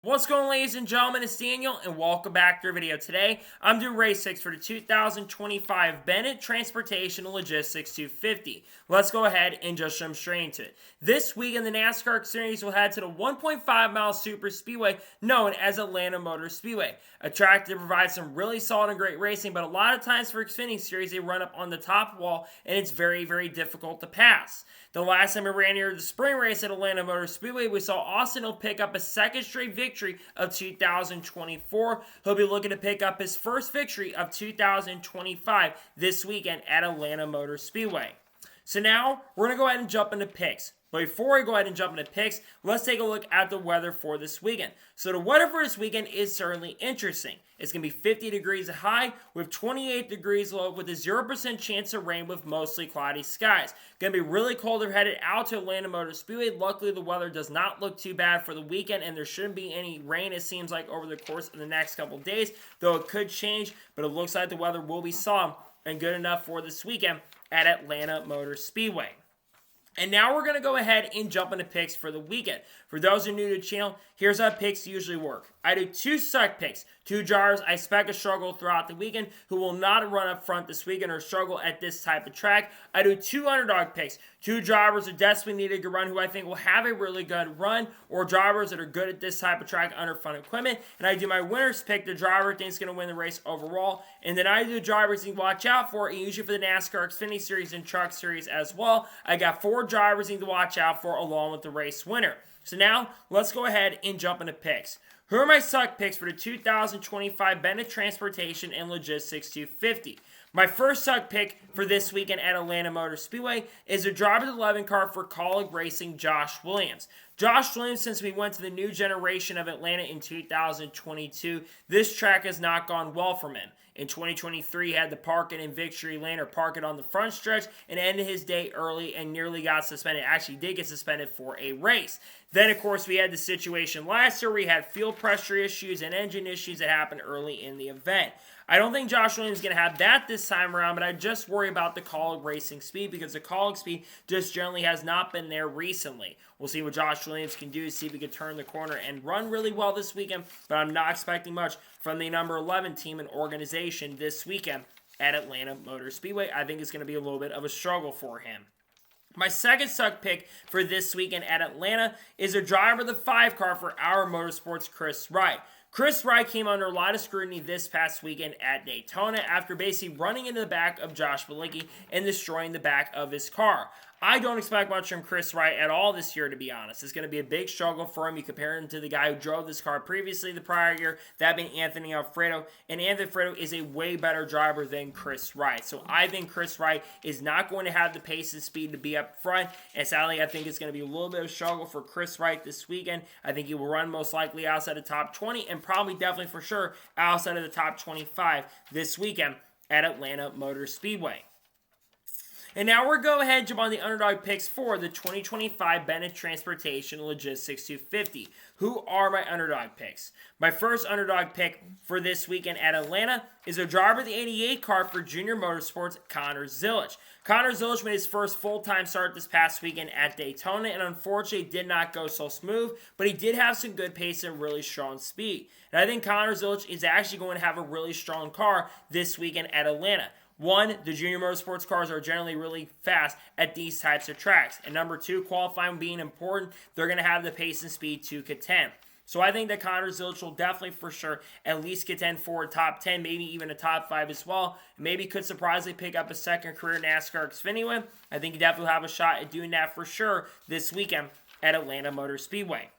What's going on, ladies and gentlemen? It's Daniel, and welcome back to our video. Today, I'm doing race 6 for the 2025 Bennett Transportation and Logistics 250. Let's go ahead and just jump straight into it. This week in the NASCAR Xfinity, we'll head to the 1.5-mile super speedway known as Atlanta Motor Speedway. A track that provides some really solid and great racing, but a lot of times for Xfinity Series, they run up on the top wall, and it's very, very difficult to pass. The last time we ran here, the spring race at Atlanta Motor Speedway, we saw Austin Hill pick up a second straight victory of 2024. He'll be looking to pick up his first victory of 2025 this weekend at Atlanta Motor Speedway. So now, we're going to go ahead and jump into picks. But before we go ahead and jump into picks, let's take a look at the weather for this weekend. So the weather for this weekend is certainly interesting. It's going to be 50 degrees high with 28 degrees low with a 0% chance of rain with mostly cloudy skies. Going to be really cold. They're headed out to Atlanta Motor Speedway. Luckily, the weather does not look too bad for the weekend, and there shouldn't be any rain, it seems like, over the course of the next couple days, though it could change, but it looks like the weather will be solid and good enough for this weekend at Atlanta Motor Speedway. And now we're going to go ahead and jump into picks for the weekend. For those who are new to the channel, here's how picks usually work. I do 2 suck picks, 2 drivers I expect to struggle throughout the weekend who will not run up front this weekend or struggle at this type of track. I do 2 underdog picks, 2 drivers who desperately need a good run who I think will have a really good run, or drivers that are good at this type of track under front equipment. And I do my winners pick, the driver I think is going to win the race overall. And then I do drivers you can watch out for, and usually for the NASCAR Xfinity Series and Truck Series as well. I got 4 drivers you need to watch out for along with the race winner. So now, let's go ahead and jump into picks. Who are my suck picks for the 2025 Bennett Transportation and Logistics 250? My first suck pick for this weekend at Atlanta Motor Speedway is a driver 11 car for Colleague Racing, Josh Williams. Josh Williams, since we went to the new generation of Atlanta in 2022, this track has not gone well for him. In 2023, he had to park it in victory lane or park it on the front stretch and ended his day early and nearly got suspended. Actually did get suspended for a race. Then, of course, we had the situation last year where we had fuel pressure issues and engine issues that happened early in the event. I don't think Josh Williams is going to have that this time around, but I just worry about the Colleague Racing speed because the Colleague speed just generally has not been there recently. We'll see what Josh Williams can do to see if he can turn the corner and run really well this weekend, but I'm not expecting much from the number 11 team and organization this weekend at Atlanta Motor Speedway. I think it's going to be a little bit of a struggle for him. My second suck pick for this weekend at Atlanta is a driver of the 5 car for Our Motorsports, Chris Wright. Chris Wright came under a lot of scrutiny this past weekend at Daytona after basically running into the back of Josh Bilicki and destroying the back of his car. I don't expect much from Chris Wright at all this year, to be honest. It's going to be a big struggle for him. You compare him to the guy who drove this car previously the prior year, that being Anthony Alfredo. And Anthony Alfredo is a way better driver than Chris Wright. So I think Chris Wright is not going to have the pace and speed to be up front. And sadly, I think it's going to be a little bit of a struggle for Chris Wright this weekend. I think he will run most likely outside the top 20 and probably definitely for sure outside of the top 25 this weekend at Atlanta Motor Speedway. And now we're going to go ahead and jump on the underdog picks for the 2025 Bennett Transportation Logistics 250. Who are my underdog picks? My first underdog pick for this weekend at Atlanta is a driver of the 88 car for Junior Motorsports, Connor Zilisch. Connor Zilisch made his first full-time start this past weekend at Daytona and unfortunately did not go so smooth, but he did have some good pace and really strong speed. And I think Connor Zilisch is actually going to have a really strong car this weekend at Atlanta. 1, the Junior Motorsports cars are generally really fast at these types of tracks. And number 2, qualifying being important, they're going to have the pace and speed to contend. So I think that Connor Zilisch will definitely for sure at least contend for a top 10, maybe even a top 5 as well. Maybe could surprisingly pick up a second career NASCAR Xfinity win. I think he definitely will have a shot at doing that for sure this weekend at Atlanta Motor Speedway.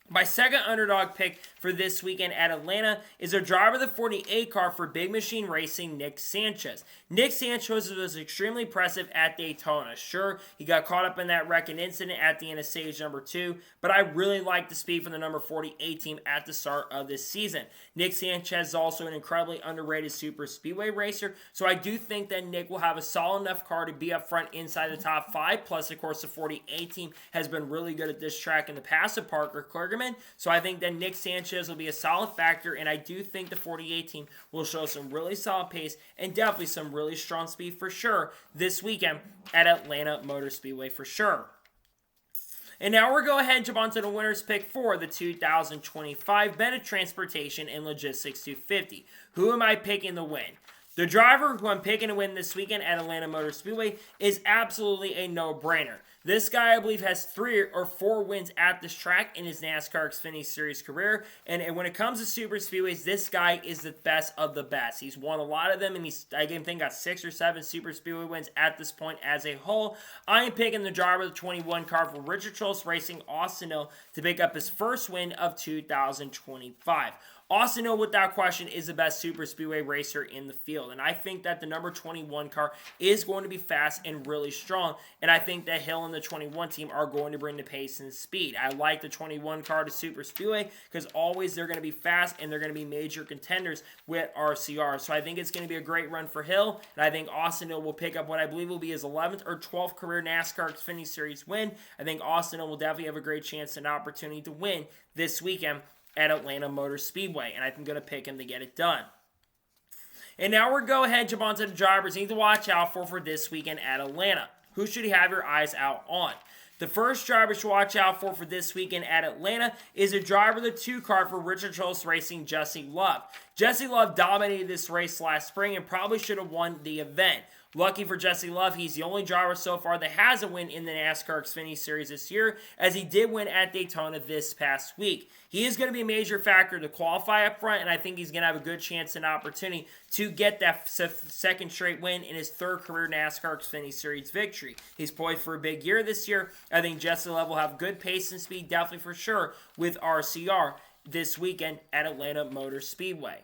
My second underdog pick for this weekend at Atlanta is a driver of the 48 car for Big Machine Racing, Nick Sanchez. Nick Sanchez was extremely impressive at Daytona. Sure, he got caught up in that wrecking incident at the end of stage number 2, but I really like the speed from the number 48 team at the start of this season. Nick Sanchez is also an incredibly underrated super speedway racer, so I do think that Nick will have a solid enough car to be up front inside the top 5, plus of course the 48 team has been really good at this track in the past with Parker Kligerman. So I think that Nick Sanchez will be a solid factor, and I do think the 48 team will show some really solid pace and definitely some really strong speed for sure this weekend at Atlanta Motor Speedway for sure. And now we're going to go ahead and jump onto the winner's pick for the 2025 Bennett Transportation and Logistics 250. Who am I picking to win? The driver who I'm picking to win this weekend at Atlanta Motor Speedway is absolutely a no-brainer. This guy, I believe, has 3 or 4 wins at this track in his NASCAR Xfinity Series career. And when it comes to super speedways, this guy is the best of the best. He's won a lot of them, and I think got 6 or 7 super speedway wins at this point as a whole. I am picking the driver of the 21 car for Richard Schultz Racing, Austin Hill, to pick up his first win of 2025. Austin Hill, without question, is the best super speedway racer in the field. And I think that the number 21 car is going to be fast and really strong. And I think that Hill and the 21 team are going to bring the pace and speed. I like the 21 car to super speedway because always they're going to be fast and they're going to be major contenders with RCR. So I think it's going to be a great run for Hill. And I think Austin Hill will pick up what I believe will be his 11th or 12th career NASCAR Xfinity Series win. I think Austin Hill will definitely have a great chance and opportunity to win this weekend at Atlanta Motor Speedway, and I'm going to pick him to get it done. And now we're going to go ahead and jump onto the drivers you need to watch out for this weekend at Atlanta. Who should you have your eyes out on? The first driver to watch out for this weekend at Atlanta is a driver of the 2 car for Richard Schultz Racing, Jesse Love. Jesse Love dominated this race last spring and probably should have won the event. Lucky for Jesse Love, he's the only driver so far that has a win in the NASCAR Xfinity Series this year, as he did win at Daytona this past week. He is going to be a major factor to qualify up front, and I think he's going to have a good chance and opportunity to get that second straight win in his 3rd career NASCAR Xfinity Series victory. He's poised for a big year this year. I think Jesse Love will have good pace and speed, definitely for sure, with RCR this weekend at Atlanta Motor Speedway.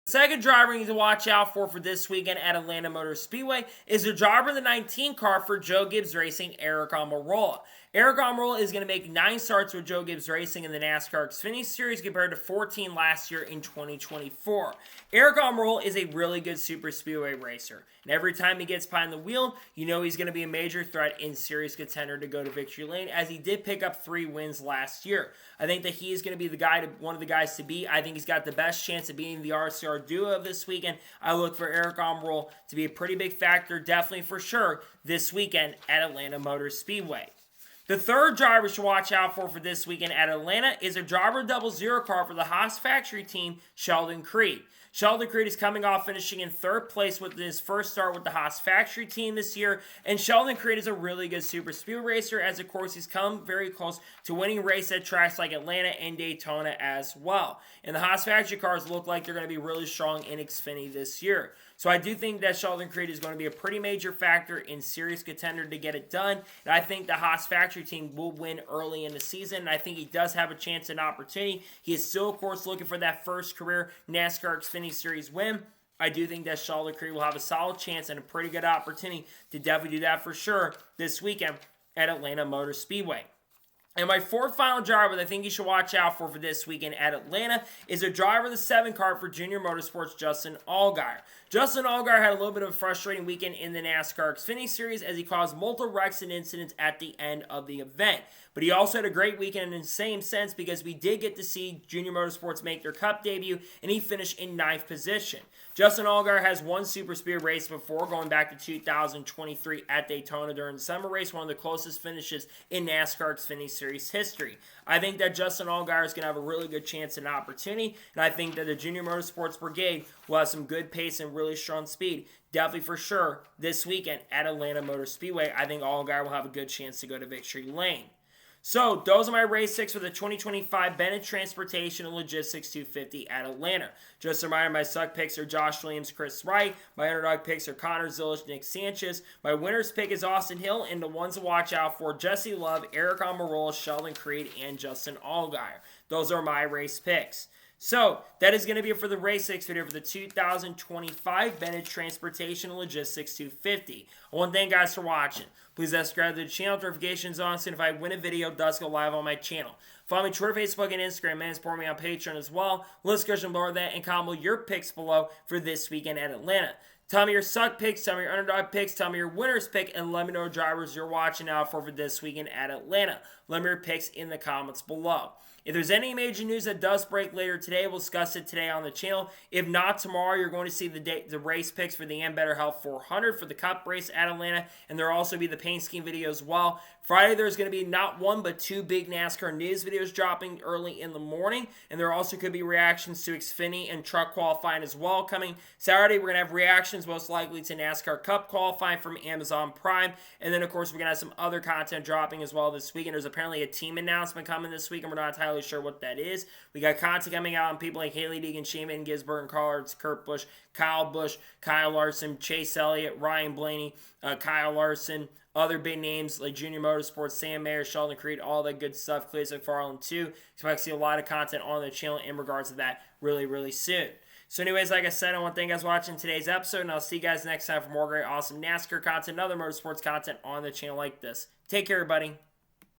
The second driver you need to watch out for this weekend at Atlanta Motor Speedway is the driver of the 19 car for Joe Gibbs Racing, Eric Almirola. Eric Almirola is going to make 9 starts with Joe Gibbs Racing in the NASCAR Xfinity Series compared to 14 last year in 2024. Eric Almirola is a really good super speedway racer. And every time he gets behind the wheel, you know he's going to be a major threat in serious contender to go to victory lane, as he did pick up 3 wins last year. I think that he is going to be one of the guys to beat. I think he's got the best chance of beating the RCR duo of this weekend. I look for Eric Almirola to be a pretty big factor, definitely for sure, this weekend at Atlanta Motor Speedway. The third driver to watch out for this weekend at Atlanta is a driver 00 car for the Haas factory team, Sheldon Creed. Sheldon Creed is coming off finishing in 3rd place with his first start with the Haas factory team this year, and Sheldon Creed is a really good super speed racer, as of course he's come very close to winning race at tracks like Atlanta and Daytona as well. And the Haas factory cars look like they're going to be really strong in Xfinity this year. So I do think that Sheldon Creed is going to be a pretty major factor in serious contender to get it done. And I think the Haas factory team will win early in the season. And I think he does have a chance and opportunity. He is still, of course, looking for that first career NASCAR Xfinity Series win. I do think that Sheldon Creed will have a solid chance and a pretty good opportunity to definitely do that for sure this weekend at Atlanta Motor Speedway. And my 4th final driver that I think you should watch out for this weekend at Atlanta is a driver of the 7 car for Junior Motorsports, Justin Allgaier. Justin Allgaier had a little bit of a frustrating weekend in the NASCAR Xfinity Series, as he caused multiple wrecks and incidents at the end of the event. But he also had a great weekend in the same sense, because we did get to see Junior Motorsports make their Cup debut, and he finished in 9th position. Justin Allgaier has won super speed race before, going back to 2023 at Daytona during the summer race, one of the closest finishes in NASCAR Xfinity Series history. I think that Justin Allgaier is going to have a really good chance and opportunity, and I think that the Junior Motorsports Brigade will have some good pace and really strong speed, definitely for sure, this weekend at Atlanta Motor Speedway. I think Allgaier will have a good chance to go to victory lane. So, those are my race picks for the 2025 Bennett Transportation and Logistics 250 at Atlanta. Just a reminder, my suck picks are Josh Williams, Chris Wright. My underdog picks are Connor Zilish, Nick Sanchez. My winner's pick is Austin Hill, and the ones to watch out for, Jesse Love, Eric Almirola, Sheldon Creed, and Justin Allgaier. Those are my race picks. So, that is going to be it for the race 6 video for the 2025 Bennett Transportation and Logistics 250. I want to thank you guys for watching. Please subscribe to the channel, notifications on, so if I win a video, it does go live on my channel. Follow me on Twitter, Facebook, and Instagram, and support me on Patreon as well. Discussion below that, and comment your picks below for this weekend at Atlanta. Tell me your suck picks, tell me your underdog picks, tell me your winner's pick, and let me know what drivers you're watching out for this weekend at Atlanta. Let me know your picks in the comments below. If there's any major news that does break later today, we'll discuss it today on the channel. If not, tomorrow you're going to see the race picks for the Better Health 400 for the Cup race at Atlanta, and there'll also be the paint scheme video as well. Friday, there's going to be not one, but two big NASCAR news videos dropping early in the morning, and there also could be reactions to Xfinity and truck qualifying as well coming. Saturday, we're going to have reactions most likely to NASCAR Cup qualifying from Amazon Prime, and then, of course, we're going to have some other content dropping as well this week, and there's apparently a team announcement coming this week, and we're not entirely sure what that is. We got content coming out on people like Haley Deegan, Shaman Gisbert, Cards, Kurt Busch, Kyle Larson, Chase Elliott, Ryan Blaney, Kyle Larson, other big names like Junior Motorsports, Sam Mayer, Sheldon Creed, all that good stuff. Clayton McFarland too. Expect to see a lot of content on the channel in regards to that really soon. So anyways, like I said, I want to thank you guys for watching today's episode, and I'll see you guys next time for more great, awesome NASCAR content and other motorsports content on the channel like this. Take care, everybody.